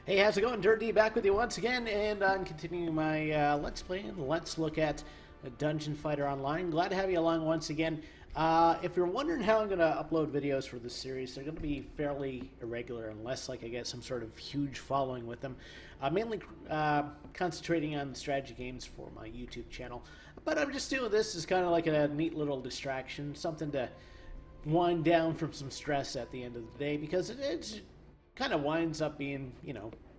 Hey, how's it going? Durinde back with you once again, and I'm continuing my Let's Play and Let's look at Dungeon Fighter Online. Glad to have you along once again. If you're wondering how I'm going to upload videos for this series, they're going to be fairly irregular unless like I get some sort of huge following with them. Mainly concentrating on strategy games for my YouTube channel. But I'm just doing this as kind of like a neat little distraction, something to wind down from some stress at the end of the day, because it's kind of winds up being,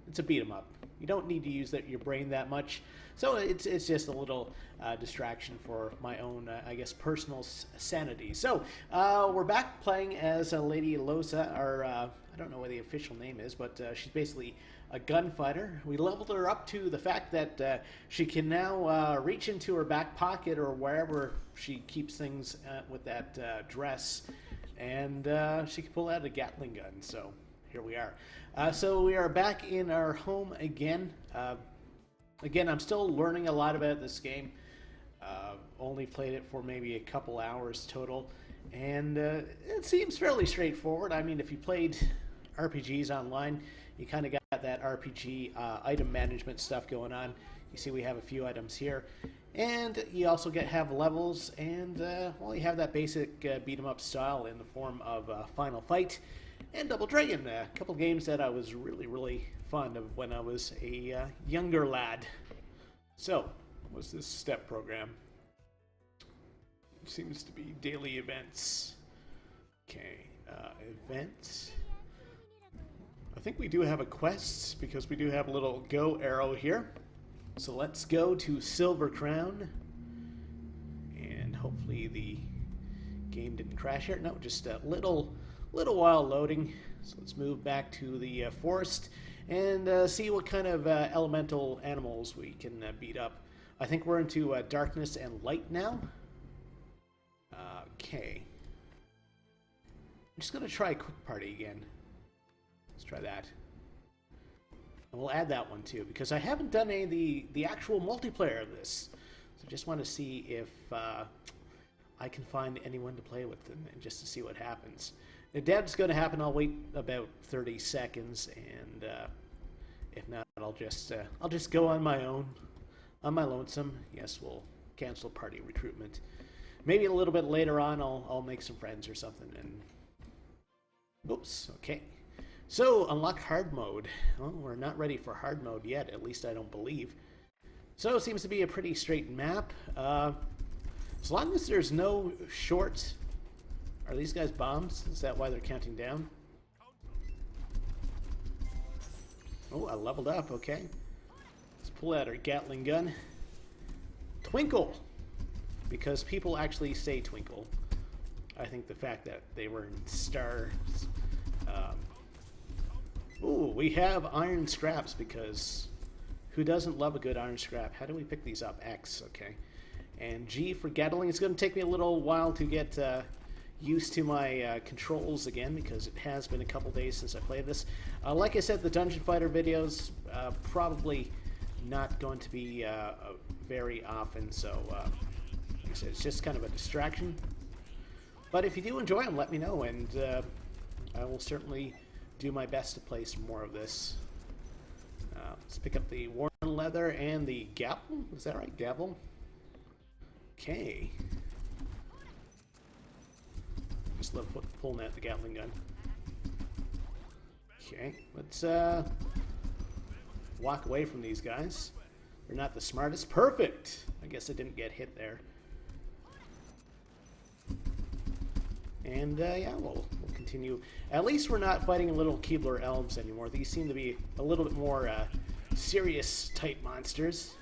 it's a beat 'em up. You don't need to use your brain that much, so it's just a little distraction for my own, I guess, personal sanity. So we're back playing as Lady Losa, or I don't know what the official name is, but she's basically a gunfighter. We leveled her up to the fact that she can now reach into her back pocket or wherever she keeps things with that dress, and she can pull out a Gatling gun. So here we are. So we are back in our home again. Again, I'm still learning a lot about this game. Only played it for maybe a couple hours total, and it seems fairly straightforward. I mean, if you played RPGs online, you kind of got that RPG item management stuff going on. You see we have a few items here, and you also have levels, and well, you have that basic beat 'em up style in the form of Final Fight and Double Dragon, a couple games that I was really fond of when I was a younger lad. So, what's this step program? Seems to be daily events. Okay, events. I think we do have a quest because we do have a little go arrow here. So let's go to Silver Crown, and hopefully the game didn't crash here. No, just a little while loading. So let's move back to the forest and see what kind of elemental animals we can beat up. I think we're into darkness and light now. Okay. I'm just going to try Quick Party again. Let's try that. And we'll add that one too, because I haven't done any of the actual multiplayer of this. So I just want to see if I can find anyone to play with and just to see what happens. If that's going to happen, I'll wait about 30 seconds, and if not, I'll just go on my own, on my lonesome. Yes, we'll cancel party recruitment. Maybe a little bit later on, I'll make some friends or something. And oops, okay. So unlock hard mode. Well, we're not ready for hard mode yet. At least I don't believe. So it seems to be a pretty straight map. As long as there's no short. Are these guys bombs? Is that why they're counting down? Oh, I leveled up, okay. Let's pull out our Gatling gun. Twinkle! Because people actually say twinkle. I think the fact that they were in stars. Ooh, we have iron scraps because who doesn't love a good iron scrap? How do we pick these up? X, okay. And G for Gatling. It's going to take me a little while to get used to my controls again, because it has been a couple days since I played this. Like I said, the Dungeon Fighter videos probably not going to be very often, so like I said, it's just kind of a distraction. But if you do enjoy them, let me know, and I will certainly do my best to play some more of this. Let's pick up the worn leather and the gavel. Is that right? Gavel? Okay. Just love pulling out the Gatling gun. Okay, let's walk away from these guys. They're not the smartest. Perfect! I guess I didn't get hit there. And yeah, we'll continue. At least we're not fighting little Keebler elves anymore. These seem to be a little bit more serious type monsters.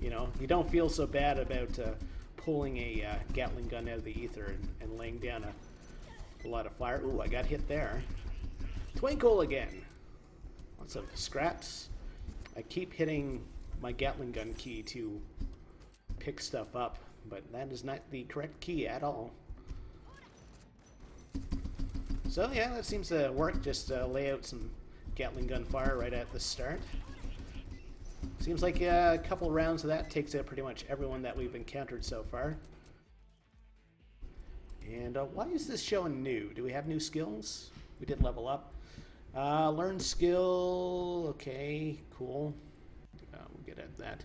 You know, you don't feel so bad about pulling a Gatling gun out of the ether and laying down a lot of fire. Ooh, I got hit there. Twinkle again. Lots of scraps. I keep hitting my Gatling gun key to pick stuff up, but that is not the correct key at all. So yeah, that seems to work. Just lay out some Gatling gun fire right at the start. Seems like a couple rounds of that takes out pretty much everyone that we've encountered so far. And why is this showing new? Do we have new skills? We did level up. Learn skill. Okay, cool. We'll get at that.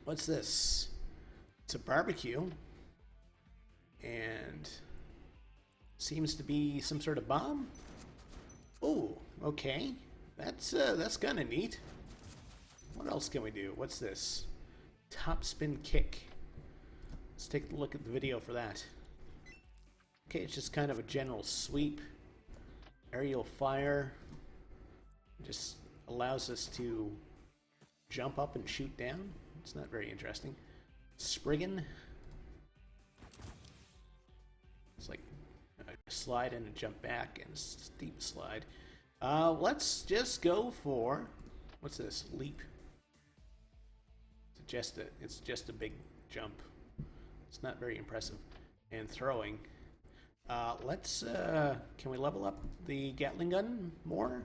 What's this? It's a barbecue. And seems to be some sort of bomb. Oh, okay. That's kind of neat. What else can we do? What's this? Top spin kick. Let's take a look at the video for that. Okay, it's just kind of a general sweep. Aerial fire. Just allows us to jump up and shoot down. It's not very interesting. Spriggan. It's like a slide and a jump back and a steep slide. Let's just go for, what's this? Leap. It's just a big jump. It's not very impressive. And throwing. Can we level up the Gatling gun more?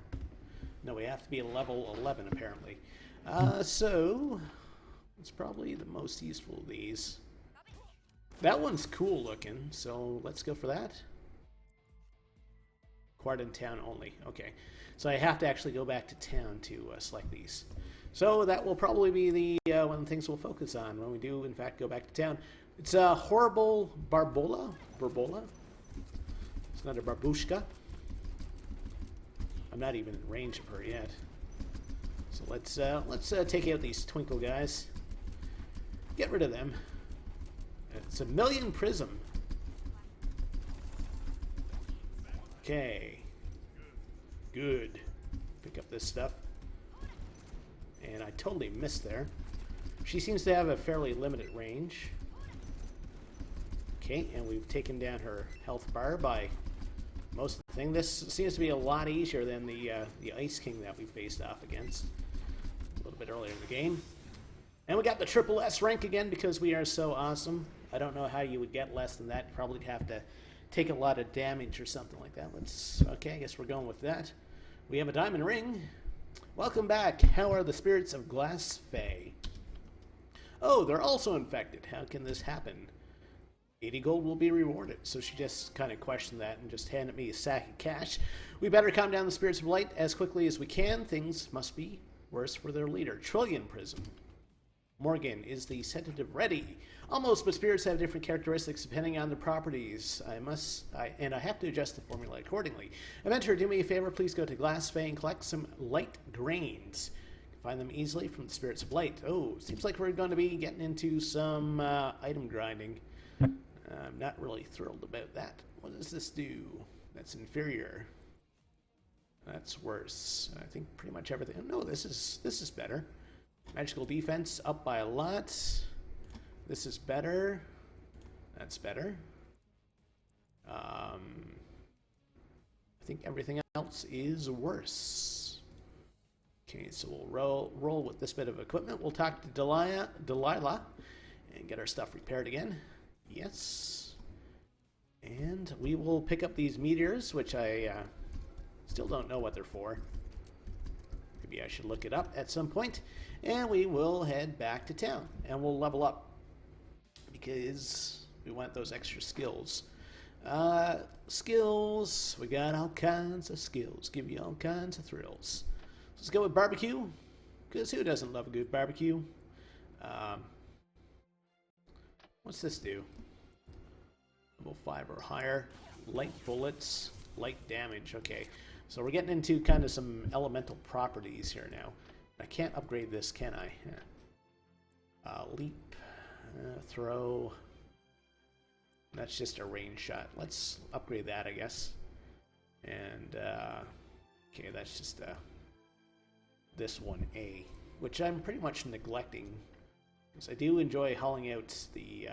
No, we have to be a level 11 apparently. So it's probably the most useful of these. That one's cool looking, so let's go for that. Quart town only. Okay, so I have to actually go back to town to select these. So that will probably be the one of the things we'll focus on when we do, in fact, go back to town. It's a horrible Barbola. It's not a Barbushka. I'm not even in range of her yet. So let's take out these twinkle guys. Get rid of them. It's a million prism. Okay. Good. Pick up this stuff. And I totally missed there. She seems to have a fairly limited range. Okay, and we've taken down her health bar by most of the thing. This seems to be a lot easier than the Ice King that we faced off against a little bit earlier in the game. And we got the triple S rank again because we are so awesome. I don't know how you would get less than that. Probably have to take a lot of damage or something like that. Okay, I guess we're going with that. We have a diamond ring. Welcome back. How are the spirits of Glass Fae? Oh, they're also infected. How can this happen? 80 gold will be rewarded. So she just kind of questioned that and just handed me a sack of cash. We better calm down the spirits of light as quickly as we can. Things must be worse for their leader. Trillion Prism. Morgan, is the sedative ready? Almost, but spirits have different characteristics depending on the properties. I have to adjust the formula accordingly. Inventor, do me a favor, please go to Glass Fae and collect some light grains. You can find them easily from the Spirits of Light. Oh, seems like we're going to be getting into some item grinding. I'm not really thrilled about that. What does this do? That's inferior. That's worse. I think pretty much everything. No, this is better. Magical defense up by a lot. This is better. That's better. I think everything else is worse. Okay, so we'll roll with this bit of equipment. We'll talk to Delilah and get our stuff repaired again. Yes. And we will pick up these meteors, which I still don't know what they're for. Maybe I should look it up at some point. And we will head back to town. And we'll level up. Because we want those extra skills. Skills. We got all kinds of skills. Give you all kinds of thrills. Let's go with barbecue. Because who doesn't love a good barbecue? What's this do? Level 5 or higher. Light bullets. Light damage. Okay. So we're getting into kind of some elemental properties here now. I can't upgrade this, can I? Leap. Throw. That's just a range shot. Let's upgrade that, I guess. And, okay, that's just this one, A. Which I'm pretty much neglecting. Because I do enjoy hauling out the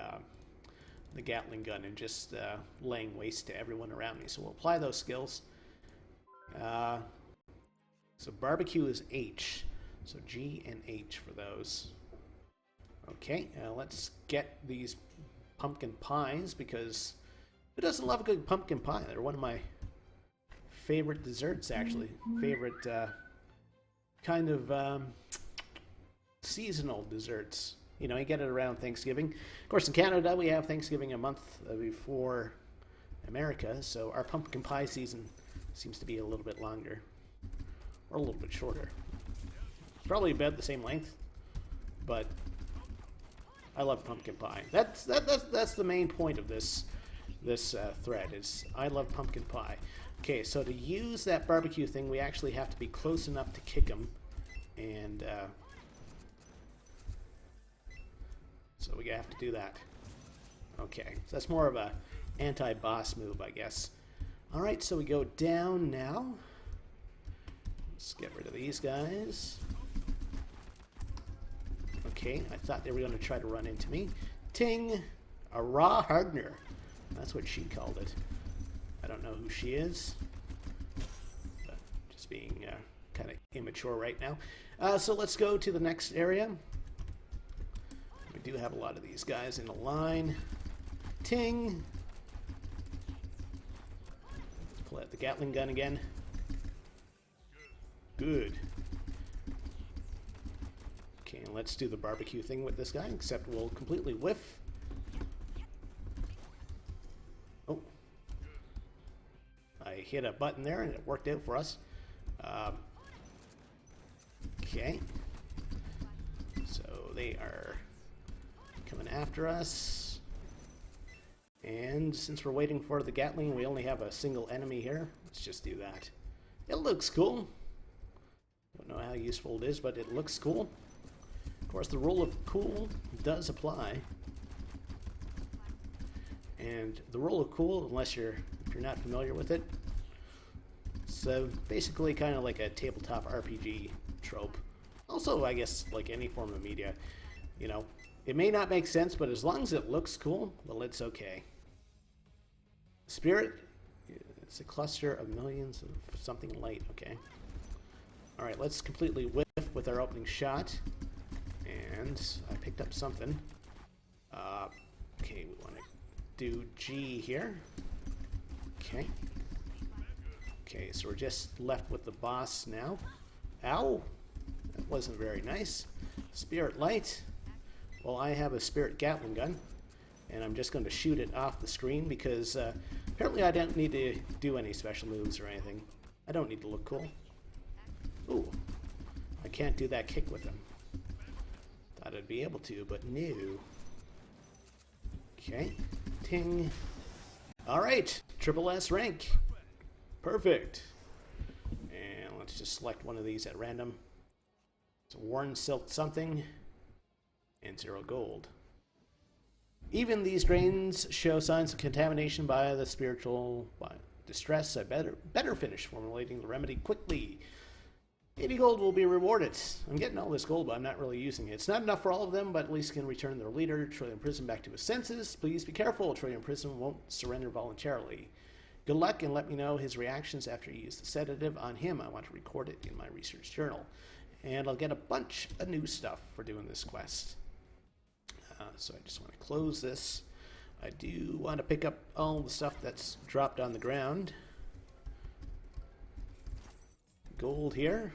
Gatling gun and just laying waste to everyone around me. So we'll apply those skills. So barbecue is H. So G and H for those. Okay, let's get these pumpkin pies, because who doesn't love a good pumpkin pie? They're one of my favorite desserts, actually. Favorite kind of seasonal desserts. You know, you get it around Thanksgiving. Of course, in Canada, we have Thanksgiving a month before America, so our pumpkin pie season seems to be a little bit longer. or a little bit shorter. It's probably about the same length, but I love pumpkin pie. That's the main point of this thread is I love pumpkin pie. Okay, so to use that barbecue thing, we actually have to be close enough to kick him, and so we have to do that. Okay, so that's more of a anti-boss move, I guess. All right, so we go down now. Let's get rid of these guys. Okay, I thought they were going to try to run into me. Ting! A raw hardener. That's what she called it. I don't know who she is. But just being kind of immature right now. So let's go to the next area. We do have a lot of these guys in a line. Ting! Pull out the Gatling gun again. Good. Okay, and let's do the barbecue thing with this guy, except we'll completely whiff. Oh. I hit a button there and it worked out for us. Okay. So they are coming after us. And since we're waiting for the Gatling, we only have a single enemy here. Let's just do that. It looks cool. Don't know how useful it is, but it looks cool. Of course, the rule of cool does apply. And the rule of cool, if you're not familiar with it, it's basically kind of like a tabletop RPG trope. Also, I guess, like any form of media, you know, it may not make sense, but as long as it looks cool, well, it's okay. Spirit, it's a cluster of millions of something light, okay. Alright, let's completely whiff with our opening shot. And I picked up something. Okay, we want to do G here. Okay. Okay, so we're just left with the boss now. Ow! That wasn't very nice. Spirit light. Well, I have a Spirit Gatling gun, and I'm just going to shoot it off the screen because apparently I don't need to do any special moves or anything. I don't need to look cool. Ooh, I can't do that kick with him. Thought I'd be able to, but no. Okay, ting. All right, triple S rank. Perfect. And let's just select one of these at random. It's a worn silk something. And 0 gold. Even these grains show signs of contamination by the spiritual distress. I better finish formulating the remedy quickly. 80 gold will be rewarded. I'm getting all this gold, but I'm not really using it. It's not enough for all of them, but at least can return their leader, Trillium Prism, back to his senses. Please be careful. Trillium Prism won't surrender voluntarily. Good luck, and let me know his reactions after you use the sedative on him. I want to record it in my research journal. And I'll get a bunch of new stuff for doing this quest. So I just want to close this. I do want to pick up all the stuff that's dropped on the ground. Gold here.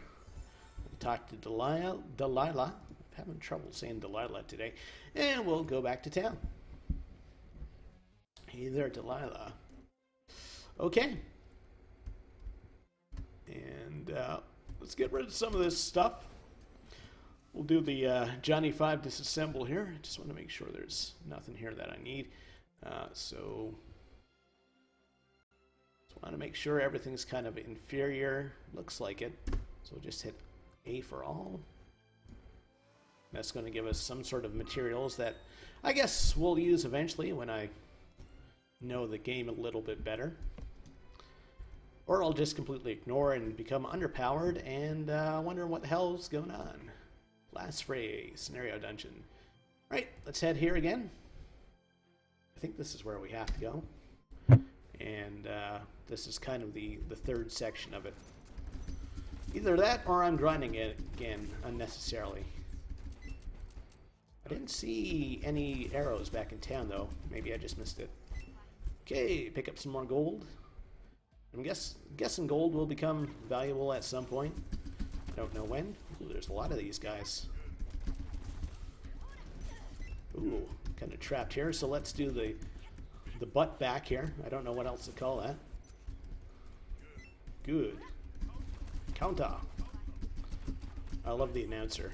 We'll talk to Delilah. I'm having trouble saying Delilah today. And we'll go back to town. Hey there, Delilah. Okay. And let's get rid of some of this stuff. We'll do the Johnny 5 disassemble here. Just want to make sure there's nothing here that I need. So just want to make sure everything's kind of inferior. Looks like it. So we'll just hit A for all. That's going to give us some sort of materials that I guess we'll use eventually when I know the game a little bit better. Or I'll just completely ignore and become underpowered and wonder what the hell's going on. Last phrase, scenario dungeon. Right, let's head here again. I think this is where we have to go. And this is kind of the third section of it. Either that or I'm grinding it again unnecessarily. I didn't see any arrows back in town though. Maybe I just missed it. Okay, pick up some more gold. I'm guessing gold will become valuable at some point. I don't know when. Ooh, there's a lot of these guys. Ooh, kind of trapped here. So let's do the butt back here. I don't know what else to call that. Good. Counter. I love the announcer.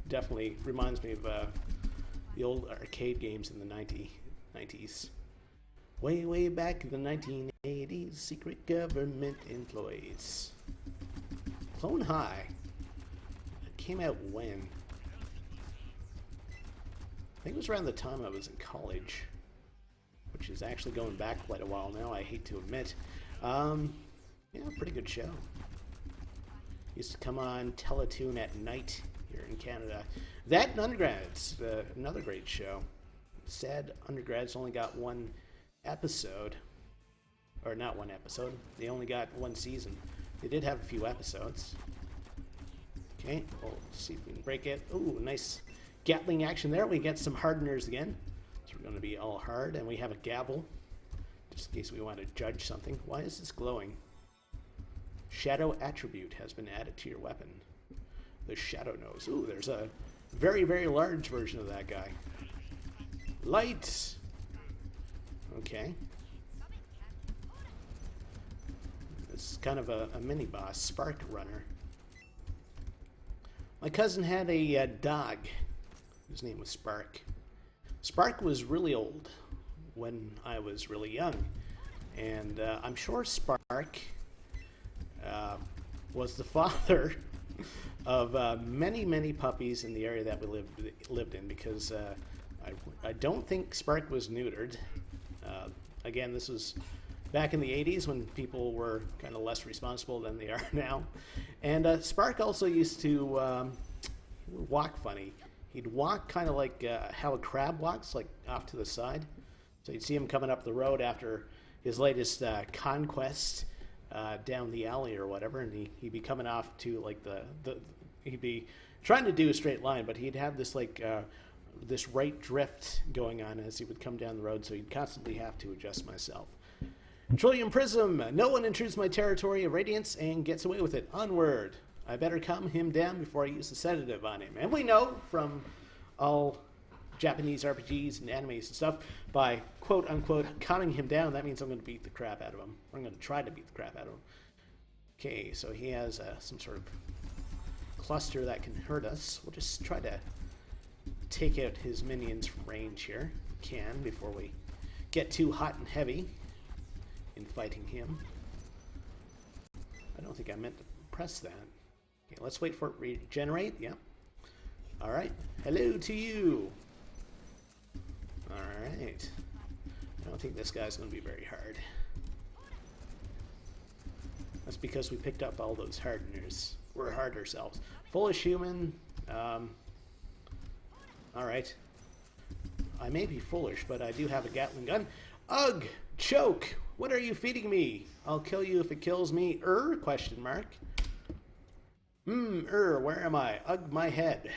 Definitely reminds me of the old arcade games in the 90s. Way back in the 1980s, secret government employees. Clone High. It came out when? I think it was around the time I was in college, which is actually going back quite a while now, I hate to admit. Yeah, pretty good show. Used to come on Teletoon at night here in Canada. That and Undergrads, another great show. Sad Undergrads only got one episode. Or not one episode. They only got one season. They did have a few episodes. Okay, we'll see if we can break it. Ooh, nice Gatling action there. We get some hardeners again. So we're going to be all hard. And we have a gavel, just in case we want to judge something. Why is this glowing? Shadow attribute has been added to your weapon. The Shadow Nose. Ooh, there's a very, very large version of that guy. Light! Okay. This is kind of a mini-boss, Spark Runner. My cousin had a dog. His name was Spark. Spark was really old when I was really young. And I'm sure Spark was the father of many puppies in the area that we lived in, because I don't think Spark was neutered. Again, this was back in the 80s when people were kind of less responsible than they are now. And Spark also used to walk funny. He'd walk kind of like how a crab walks, like off to the side. So you'd see him coming up the road after his latest conquest down the alley or whatever, and he'd be coming off to like he'd be trying to do a straight line, but he'd have this like this right drift going on as he would come down the road, so he'd constantly have to adjust myself. Trillium Prism. No one intrudes my territory of radiance and gets away with it. Onward. I better calm him down before I use the sedative on him. And we know from all Japanese RPGs and animes and stuff, by quote-unquote calming him down, that means I'm going to beat the crap out of him. I'm going to try to beat the crap out of him. Okay, so he has some sort of cluster that can hurt us. We'll just try to take out his minions from range here, if we can, before we get too hot and heavy in fighting him. I don't think I meant to press that. Okay, let's wait for it to regenerate. Yeah. Alright. Hello to you. Alright. I don't think this guy's going to be very hard. That's because we picked up all those hardeners. We're hard ourselves. Foolish human. Alright. I may be foolish, but I do have a Gatling gun. Ugh! Choke! What are you feeding me? I'll kill you if it kills me. Question mark. Where am I? Ugh, my head.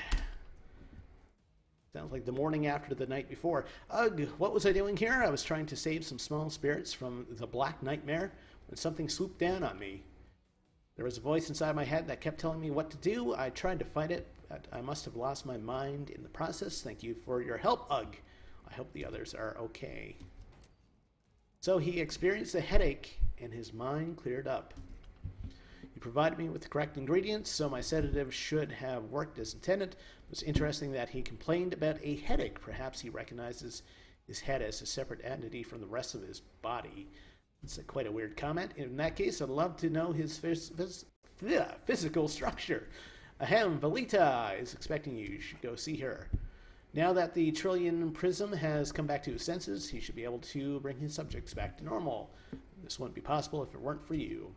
Sounds like the morning after the night before. Ugh, what was I doing here? I was trying to save some small spirits from the black nightmare when something swooped down on me. There was a voice inside my head that kept telling me what to do. I tried to fight it, but I must have lost my mind in the process. Thank you for your help, Ugh. I hope the others are okay. So he experienced a headache, and his mind cleared up. You provided me with the correct ingredients, so my sedative should have worked as intended. It was interesting that he complained about a headache. Perhaps he recognizes his head as a separate entity from the rest of his body. It's quite a weird comment. In that case, I'd love to know his physical structure. Ahem, Velita is expecting you. You should go see her. Now that the Trillium Prism has come back to his senses, he should be able to bring his subjects back to normal. This wouldn't be possible if it weren't for you.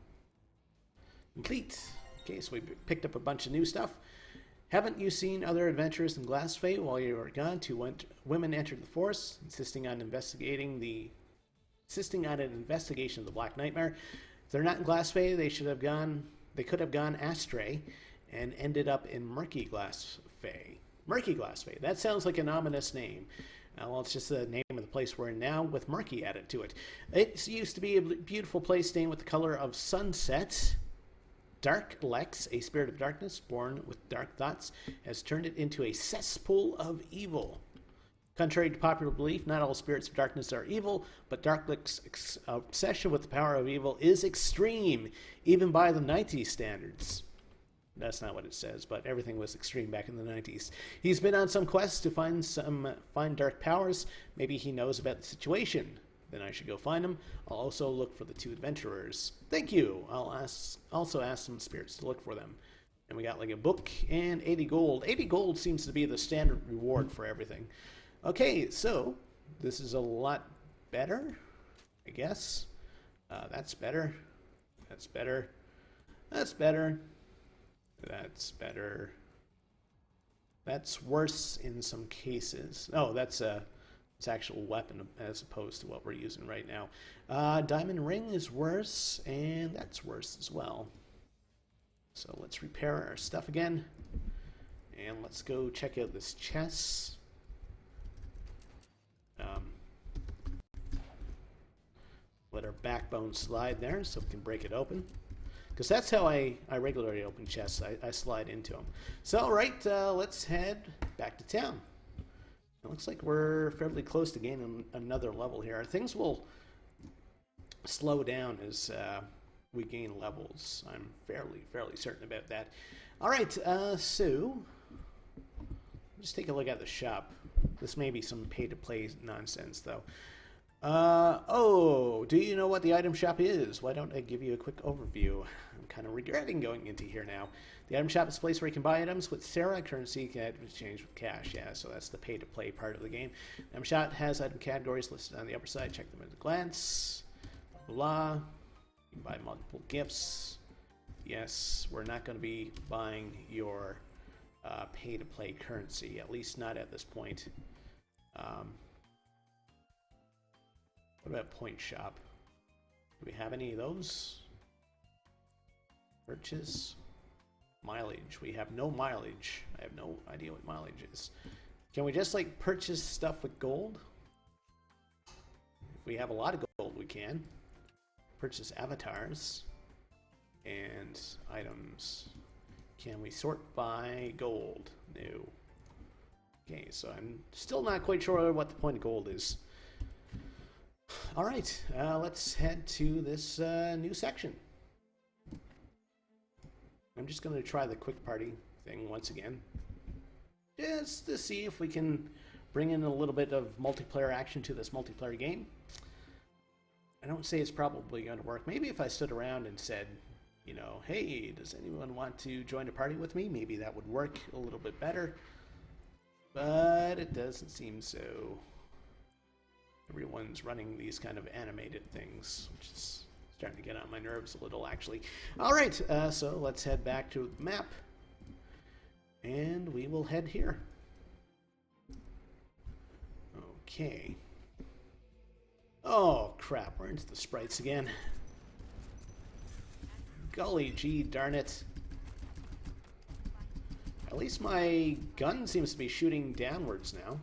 Complete. Okay, so we picked up a bunch of new stuff. Haven't you seen other adventures in Glassfay? While you were gone, two women entered the force, insisting on an investigation of the Black Nightmare. If they're not in Glassfay, they could have gone astray and ended up in Murky Glassfay. Murky Glassfay. That sounds like an ominous name. Well, it's just the name of the place we're in now with Murky added to it. It used to be a beautiful place stained with the color of sunset. Dark Lex, a spirit of darkness born with dark thoughts, has turned it into a cesspool of evil. Contrary to popular belief, not all spirits of darkness are evil, but Dark Lex's obsession with the power of evil is extreme, even by the 90s standards. That's not what it says, but everything was extreme back in the 90s. He's been on some quest to find dark powers. Maybe he knows about the situation. Then I should go find him. I'll also look for the two adventurers. Thank you. I'll also ask some spirits to look for them. And we got like a book and 80 gold. 80 gold seems to be the standard reward for everything. Okay, so this is a lot better, I guess. That's better. That's better. That's better. That's better. That's worse in some cases. Oh, it's actual weapon as opposed to what we're using right now. Diamond ring is worse, and that's worse as well. So let's repair our stuff again, and let's go check out this chest. Let our backbone slide there so we can break it open. Because that's how I regularly open chests. I slide into them. So, all right, let's head back to town. It looks like we're fairly close to gaining another level here. Things will slow down as we gain levels. I'm fairly certain about that. All right, so just take a look at the shop. This may be some pay-to-play nonsense, though. Oh, do you know what the item shop is? Why don't I give you a quick overview? I'm kind of regretting going into here now. The item shop is a place where you can buy items with Sarah currency you can exchange with cash. Yeah, so that's the pay-to-play part of the game. The item shop has item categories listed on the upper side. Check them at a glance. Blah. You can buy multiple gifts. Yes, we're not going to be buying your pay-to-play currency, at least not at this point. What about point shop? Do we have any of those? Purchase. Mileage. We have no mileage. I have no idea what mileage is. Can we just like purchase stuff with gold? If we have a lot of gold, we can. Purchase avatars and items. Can we sort by gold? No. Okay, so I'm still not quite sure what the point of gold is. All right, let's head to this new section. I'm just going to try the quick party thing once again, just to see if we can bring in a little bit of multiplayer action to this multiplayer game. I don't say it's probably going to work. Maybe if I stood around and said, you know, hey, does anyone want to join a party with me? Maybe that would work a little bit better, but it doesn't seem so. Everyone's running these kind of animated things, which is starting to get on my nerves a little, actually. All right, so let's head back to the map, and we will head here. Okay. Oh, crap, we're into the sprites again. Golly gee, darn it. At least my gun seems to be shooting downwards now.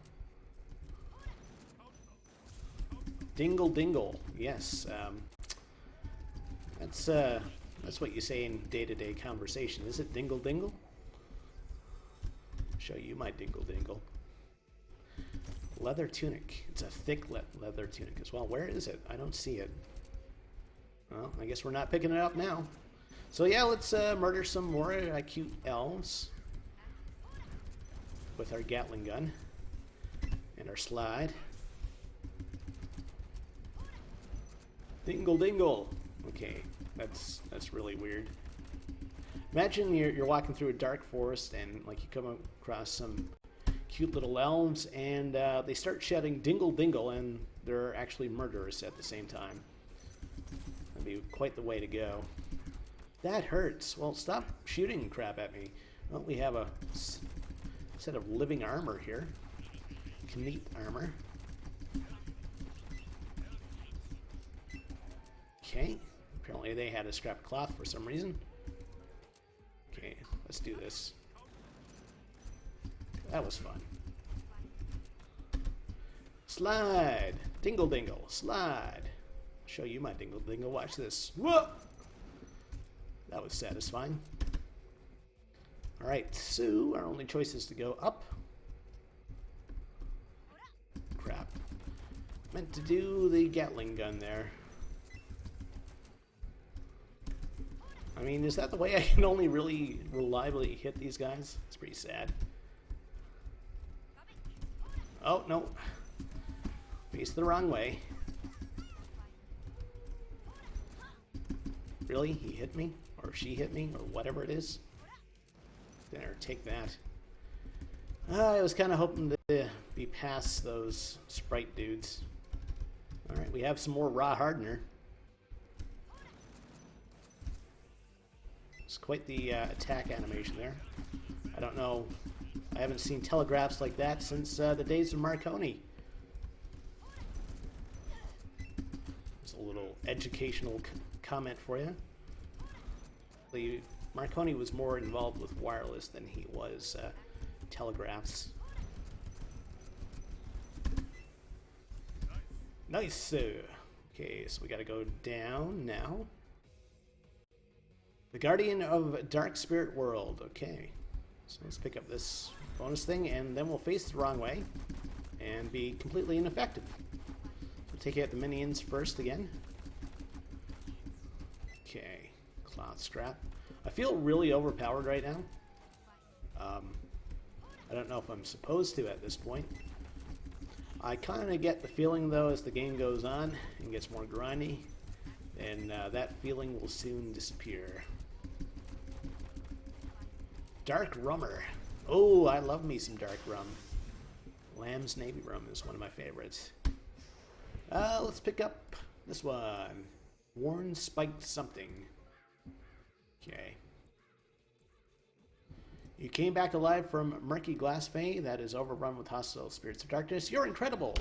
Dingle dingle, yes. That's what you say in day-to-day conversation. Is it dingle dingle? I'll show you my dingle dingle. Leather tunic. It's a thick leather tunic as well. Where is it? I don't see it. Well, I guess we're not picking it up now. So yeah, let's murder some more cute elves with our Gatling gun and our slide. Dingle dingle. Okay, that's really weird. Imagine you're walking through a dark forest and like you come across some cute little elves and they start shouting dingle dingle and they're actually murderous at the same time. That'd be quite the way to go. That hurts. Well, stop shooting crap at me. Well, we have a set of living armor here. Knit armor. Okay, apparently they had a scrap cloth for some reason. Okay, let's do this. That was fun. Slide! Dingle dingle, slide! Show you my dingle dingle, watch this. Whoa! That was satisfying. Alright, so our only choice is to go up. Crap. Meant to do the Gatling gun there. I mean, is that the way I can only really reliably hit these guys? It's pretty sad. Oh, no. Faced the wrong way. Really? He hit me? Or she hit me? Or whatever it is? There, take that. I was kind of hoping to be past those sprite dudes. Alright, we have some more raw hardener. It's quite the attack animation there. I don't know. I haven't seen telegraphs like that since the days of Marconi. Just a little educational comment for you. Marconi was more involved with wireless than he was telegraphs. Nice. Okay, so we gotta go down now. The Guardian of Dark Spirit World. Okay, so let's pick up this bonus thing, and then we'll face the wrong way and be completely ineffective. We'll take out the minions first again. Okay, cloth strap. I feel really overpowered right now. I don't know if I'm supposed to at this point. I kind of get the feeling, though, as the game goes on and gets more grindy, and that feeling will soon disappear. Dark Rummer. Oh, I love me some dark rum. Lamb's Navy Rum is one of my favorites. Let's pick up this one. Worn Spiked Something. Okay. You came back alive from Murky Glass Bay that is overrun with hostile spirits of darkness. You're incredible!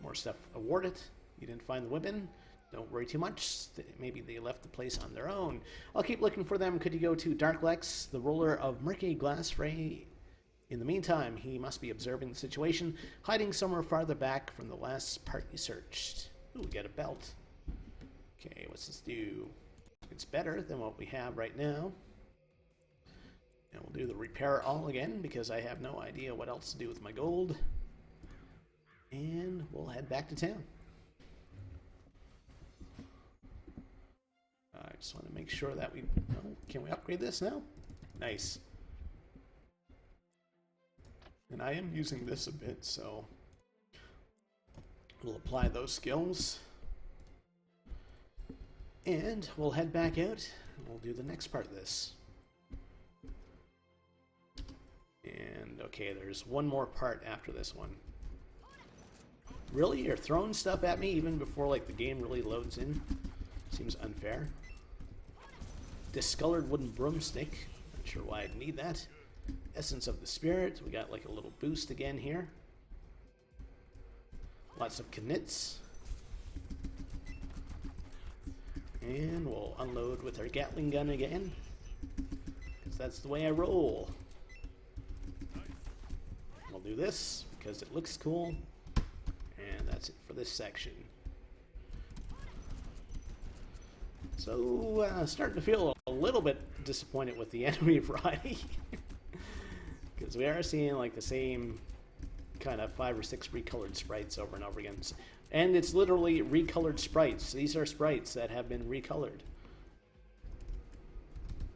More stuff awarded. You didn't find the women. Don't worry too much. Maybe they left the place on their own. I'll keep looking for them. Could you go to Darklex, the ruler of Murky Glass Bay? In the meantime, he must be observing the situation, hiding somewhere farther back from the last part you searched. Ooh, we got a belt. Okay, what's this do? It's better than what we have right now. And we'll do the repair all again, because I have no idea what else to do with my gold. And we'll head back to town. I just want to make sure that we... Oh, can we upgrade this now? Nice. And I am using this a bit, so... we'll apply those skills. And we'll head back out, and we'll do the next part of this. And, okay, there's one more part after this one. Really? You're throwing stuff at me even before, like, the game really loads in? Seems unfair. Discolored wooden broomstick. Not sure why I'd need that. Essence of the Spirit. We got, like, a little boost again here. Lots of knits. And we'll unload with our Gatling gun again. Because that's the way I roll. We'll do this because it looks cool. And that's it for this section. So, starting to feel a little bit disappointed with the enemy variety. Because we are seeing like the same kind of 5 or 6 recolored sprites over and over again. And it's literally recolored sprites. These are sprites that have been recolored.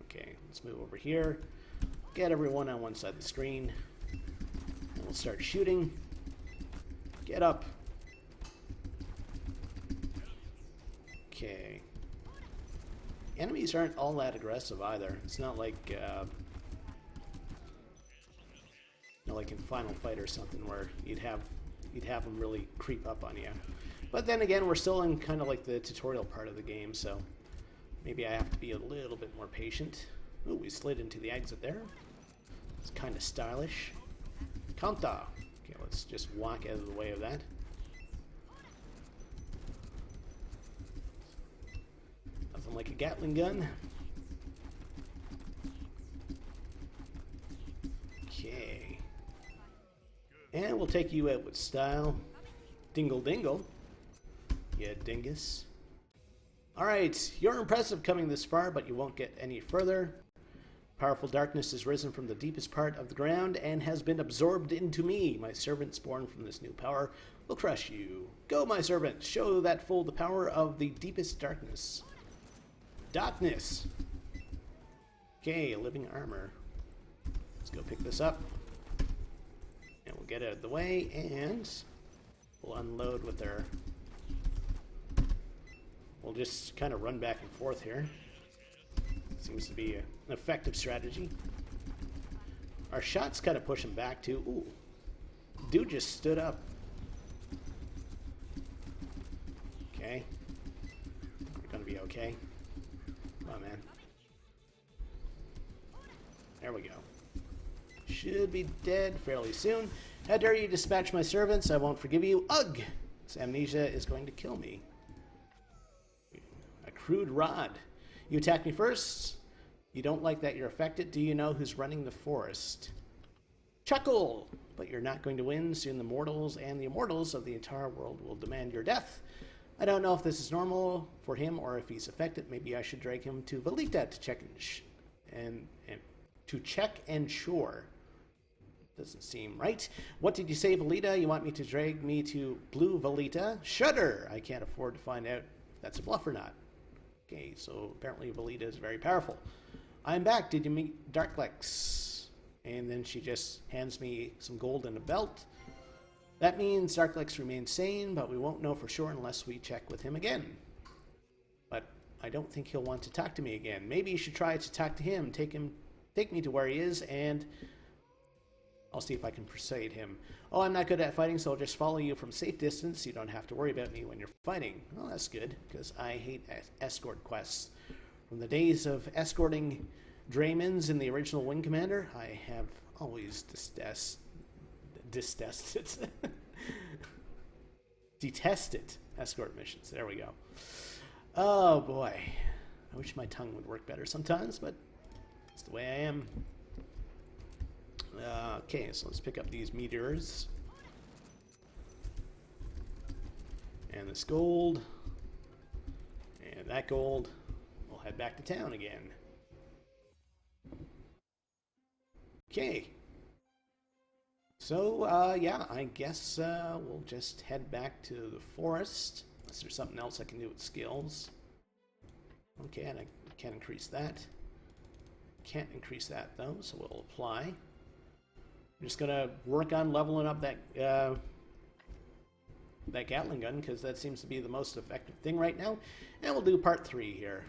Okay, let's move over here. Get everyone on one side of the screen. And we'll start shooting. Get up. Okay. Enemies aren't all that aggressive either. It's not like, like in Final Fight or something where you'd have them really creep up on you. But then again, we're still in kind of like the tutorial part of the game, so maybe I have to be a little bit more patient. Ooh, we slid into the exit there. It's kind of stylish. Counter. Okay, let's just walk out of the way of that. Nothing like a Gatling gun. Okay. And we'll take you out with style. Dingle dingle. Yeah, dingus. Alright, you're impressive coming this far, but you won't get any further. Powerful darkness has risen from the deepest part of the ground and has been absorbed into me. My servants born from this new power will crush you. Go, my servant, show that fool the power of the deepest darkness. Darkness. Okay, living armor. Let's go pick this up. And we'll get out of the way, and we'll unload with our... We'll just kind of run back and forth here. Seems to be an effective strategy. Our shots kind of push him back, too. Ooh. Dude just stood up. Okay. We're gonna be okay. Come on, man. There we go. Should be dead fairly soon. How dare you dispatch my servants? I won't forgive you. Ugh! This amnesia is going to kill me. A crude rod. You attack me first. You don't like that you're affected. Do you know who's running the forest? Chuckle! But you're not going to win. Soon the mortals and the immortals of the entire world will demand your death. I don't know if this is normal for him or if he's affected. Maybe I should drag him to Velita to check and to check and ensure. Doesn't seem right. What did you say, Velita? You want me to drag me to Blue Velita? Shudder! I can't afford to find out if that's a bluff or not. Okay, so apparently Velita is very powerful. I'm back. Did you meet Darklex? And then she just hands me some gold and a belt. That means Darklex remains sane, but we won't know for sure unless we check with him again. But I don't think he'll want to talk to me again. Maybe you should try to talk to him. Take me to where he is, and I'll see if I can persuade him. Oh, I'm not good at fighting, so I'll just follow you from safe distance. You don't have to worry about me when you're fighting. Well, that's good, because I hate escort quests. From the days of escorting Draymans in the original Wing Commander, I have always detested escort missions. There we go. Oh, boy. I wish my tongue would work better sometimes, but it's the way I am. Okay, so let's pick up these meteors. And this gold. And that gold. We'll head back to town again. Okay. So, yeah, I guess we'll just head back to the forest. Unless there's something else I can do with skills. Okay, and I can't increase that. Can't increase that, though, so we'll apply. I'm just gonna work on leveling up that that Gatling gun, because that seems to be the most effective thing right now. And we'll do part 3 here.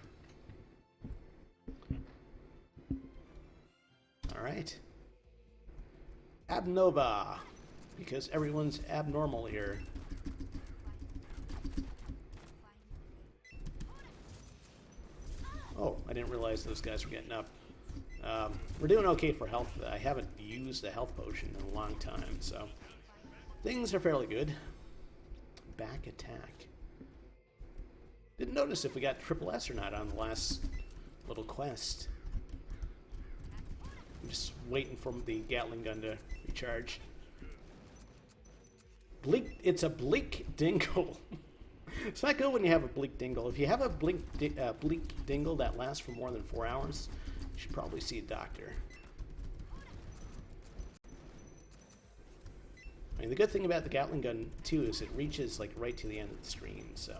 Alright. Abnova, because everyone's abnormal here. Oh, I didn't realize those guys were getting up. We're doing okay for health. I haven't used a health potion in a long time, so things are fairly good. Back attack. Didn't notice if we got triple S or not on the last little quest. I'm just waiting for the Gatling gun to recharge. It's a bleak dingle. It's not good when you have a bleak dingle. If you have a bleak dingle that lasts for more than 4 hours, you should probably see a doctor. I mean, the good thing about the Gatling gun, too, is it reaches, like, right to the end of the screen, so...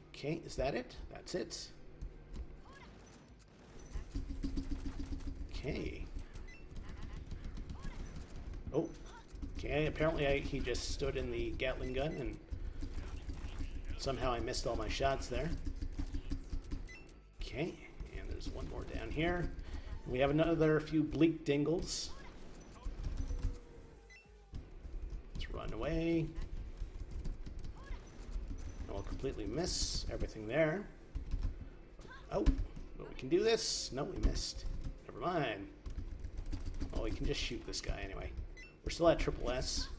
Okay, is that it? That's it. Okay. Oh. Okay, apparently he just stood in the Gatling gun, and somehow I missed all my shots there. Okay, and there's one more down here. We have another few bleak dingles. Let's run away. And we'll completely miss everything there. Oh, but we can do this. No, we missed. Never mind. Oh, we can just shoot this guy anyway. We're still at triple S.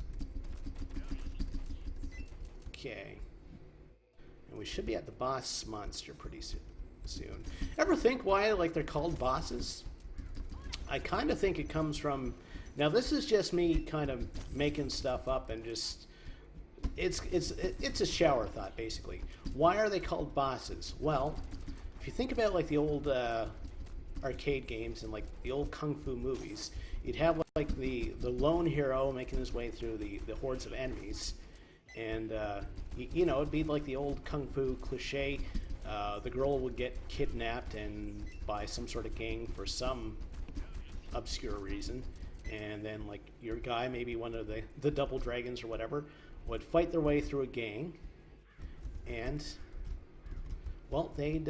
Okay. And we should be at the boss monster pretty soon. Ever think why, like, they're called bosses? I kind of think it comes from... Now, this is just me kind of making stuff up and just... It's a shower thought, basically. Why are they called bosses? Well, if you think about, like, the old arcade games and, like, the old kung fu movies, you'd have, like, the lone hero making his way through the hordes of enemies. And, you know, it'd be like the old kung fu cliche. The girl would get kidnapped and by some sort of gang for some obscure reason, and then like your guy, maybe one of the double dragons or whatever, would fight their way through a gang, and well, they'd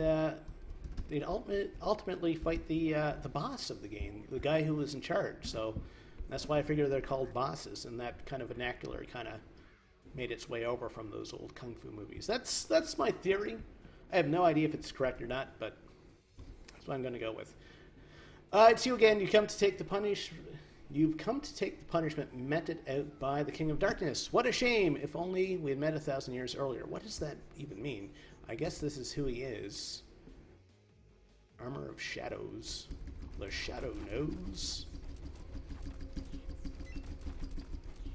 ultimately fight the boss of the gang, the guy who was in charge. So that's why I figure they're called bosses, and that kind of vernacular kind of made its way over from those old kung fu movies. That's my theory. I have no idea if it's correct or not, but that's what I'm going to go with. It's you again. You've come to take the punishment meted out by the King of Darkness. What a shame! If only we had met 1,000 years earlier. What does that even mean? I guess this is who he is. Armor of Shadows. The Shadow Knows.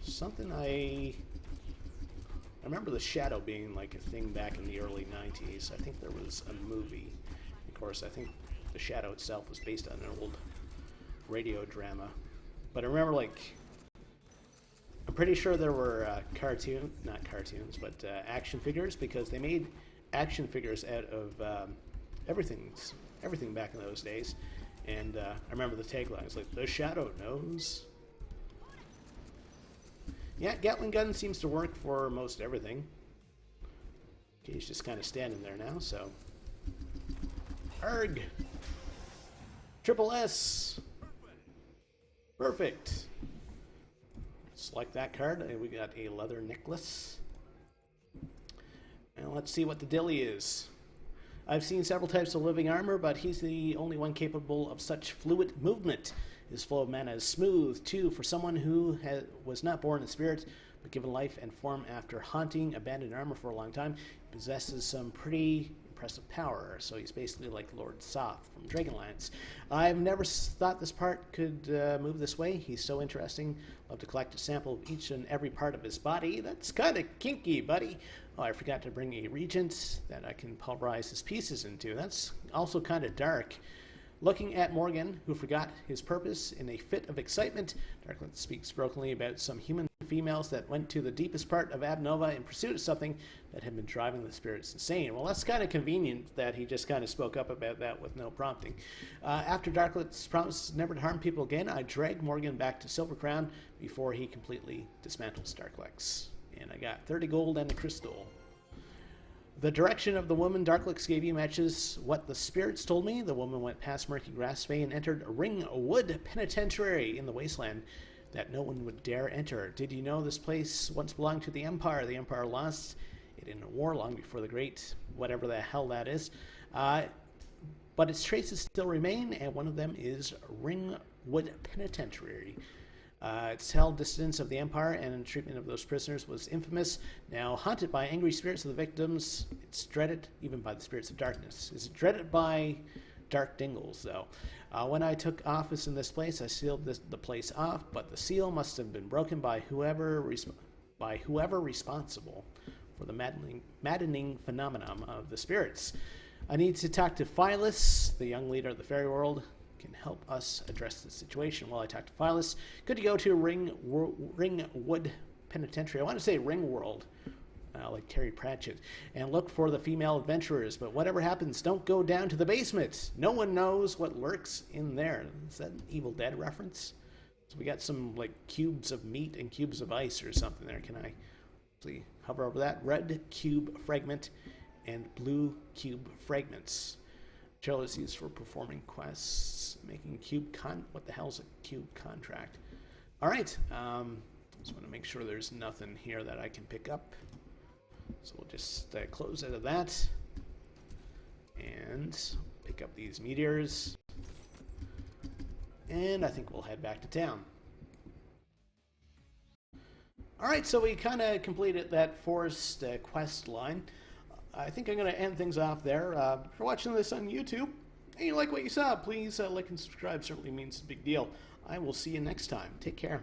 Something I remember the Shadow being like a thing back in the early 90s. I think there was a movie. Of course, I think the Shadow itself was based on an old radio drama. But I remember, like, I'm pretty sure there were not cartoons, but action figures, because they made action figures out of everything back in those days. And I remember the taglines, like, the Shadow Knows. Yeah, Gatling gun seems to work for most everything. Okay, he's just kind of standing there now, so. Arg! Triple S! Perfect! Select that card, and we got a leather necklace. And let's see what the dilly is. I've seen several types of living armor, but he's the only one capable of such fluid movement. His flow of mana is smooth, too, for someone who was not born in spirit, but given life and form after haunting abandoned armor for a long time. He possesses some pretty impressive power, so he's basically like Lord Soth from Dragonlance. I've never thought this part could move this way. He's so interesting. Love to collect a sample of each and every part of his body. That's kind of kinky, buddy. Oh, I forgot to bring a regent that I can pulverize his pieces into. That's also kind of dark. Looking at Morgan, who forgot his purpose in a fit of excitement, Darklet speaks brokenly about some human females that went to the deepest part of Abnova in pursuit of something that had been driving the spirits insane. Well, that's kind of convenient that he just kind of spoke up about that with no prompting. After Darklet's promise never to harm people again, I drag Morgan back to Silver Crown before he completely dismantles Darklex. And I got 30 gold and a crystal. The direction of the woman Darklix gave you matches what the spirits told me. The woman went past Murky Grassway and entered a Ringwood Penitentiary in the wasteland that no one would dare enter. Did you know this place once belonged to the Empire? The Empire lost it in a war long before the Great, whatever the hell that is. But its traces still remain, and one of them is Ringwood Penitentiary. Its held dissidents of the Empire and treatment of those prisoners was infamous. Now haunted by angry spirits of the victims, it's dreaded even by the spirits of darkness. It's dreaded by dark dingles, though. When I took office in this place, I sealed the place off, but the seal must have been broken by whoever responsible for the maddening phenomenon of the spirits. I need to talk to Phyllis, the young leader of the fairy world. Can help us address the situation. While I talk to Phyllis, good to go to Ringwood Penitentiary. I want to say Ringworld, like Terry Pratchett, and look for the female adventurers. But whatever happens, don't go down to the basement. No one knows what lurks in there. Is that an Evil Dead reference? So we got some like cubes of meat and cubes of ice or something there. Can I please hover over that? Red cube fragment and blue cube fragments. Shell is used for performing quests, making what the hell's a cube contract? All right, just want to make sure there's nothing here that I can pick up. So we'll just close out of that and pick up these meteors. And I think we'll head back to town. All right, so we kind of completed that forest quest line. I think I'm going to end things off there. If you're watching this on YouTube and you like what you saw, please like and subscribe. Certainly means a big deal. I will see you next time. Take care.